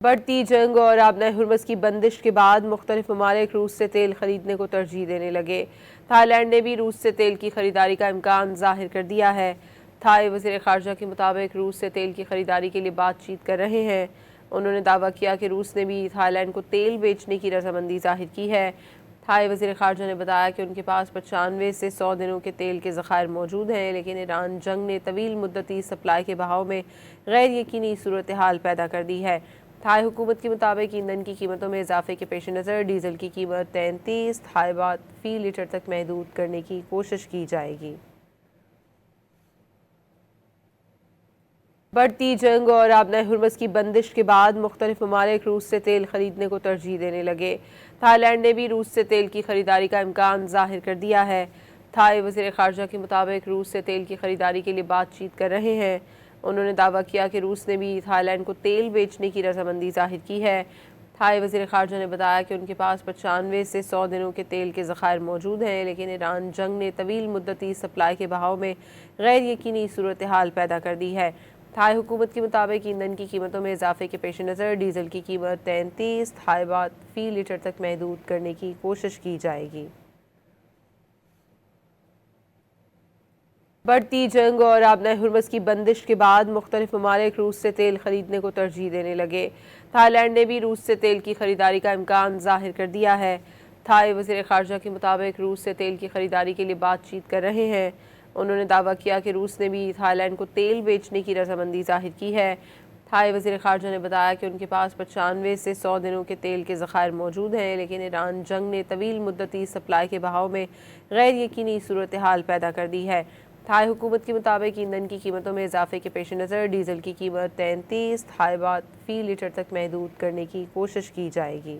بڑھتی جنگ اور آبنۂ ہرمز کی بندش کے بعد مختلف ممالک روس سے تیل خریدنے کو ترجیح دینے لگے۔ تھائی لینڈ نے بھی روس سے تیل کی خریداری کا امکان ظاہر کر دیا ہے۔ تھائی وزیر خارجہ کے مطابق روس سے تیل کی خریداری کے لیے بات چیت کر رہے ہیں۔ انہوں نے دعویٰ کیا کہ روس نے بھی تھائی لینڈ کو تیل بیچنے کی رضامندی ظاہر کی ہے۔ تھائی وزیر خارجہ نے بتایا کہ ان کے پاس 95 سے 100 دنوں کے تیل کے ذخائر موجود ہیں، لیکن ایران جنگ نے طویل مدتی سپلائی کے بہاؤ میں غیر یقینی صورتحال پیدا کر دی ہے۔ تھائی حکومت کے مطابق ایندھن کی قیمتوں میں اضافے کے پیش نظر ڈیزل کی قیمت 33 تھائی بات فی لیٹر تک محدود کرنے کی کوشش کی جائے گی۔ بڑھتی جنگ اور آبنۂ ہرمز کی بندش کے بعد مختلف ممالک روس سے تیل خریدنے کو ترجیح دینے لگے۔ تھائی لینڈ نے بھی روس سے تیل کی خریداری کا امکان ظاہر کر دیا ہے۔ تھائی وزیر خارجہ کے مطابق روس سے تیل کی خریداری کے لیے بات چیت کر رہے ہیں۔ انہوں نے دعویٰ کیا کہ روس نے بھی تھائی لینڈ کو تیل بیچنے کی رضامندی ظاہر کی ہے۔ تھائی وزیر خارجہ نے بتایا کہ ان کے پاس 95 سے 100 دنوں کے تیل کے ذخائر موجود ہیں، لیکن ایران جنگ نے طویل مدتی سپلائی کے بہاؤ میں غیر یقینی صورتحال پیدا کر دی ہے۔ تھائی حکومت کے مطابق ایندھن کی قیمتوں میں اضافے کے پیش نظر ڈیزل کی قیمت 33 تھائی بات فی لیٹر تک محدود کرنے کی کوشش کی جائے گی۔ بڑھتی جنگ اور آبنۂ ہرمز کی بندش کے بعد مختلف ممالک روس سے تیل خریدنے کو ترجیح دینے لگے۔ تھائی لینڈ نے بھی روس سے تیل کی خریداری کا امکان ظاہر کر دیا ہے۔ تھائی وزیر خارجہ کے مطابق روس سے تیل کی خریداری کے لیے بات چیت کر رہے ہیں۔ انہوں نے دعویٰ کیا کہ روس نے بھی تھائی لینڈ کو تیل بیچنے کی رضامندی ظاہر کی ہے۔ تھائی وزیر خارجہ نے بتایا کہ ان کے پاس 95 سے 100 دنوں کے تیل کے ذخائر موجود ہیں، لیکن ایران جنگ نے طویل مدتی سپلائی کے بہاؤ میں غیر یقینی صورتحال پیدا کر دی ہے۔ تھائی حکومت کے مطابق ایندھن کی قیمتوں میں اضافے کے پیش نظر ڈیزل کی قیمت 33 تھائی بات فی لیٹر تک محدود کرنے کی کوشش کی جائے گی۔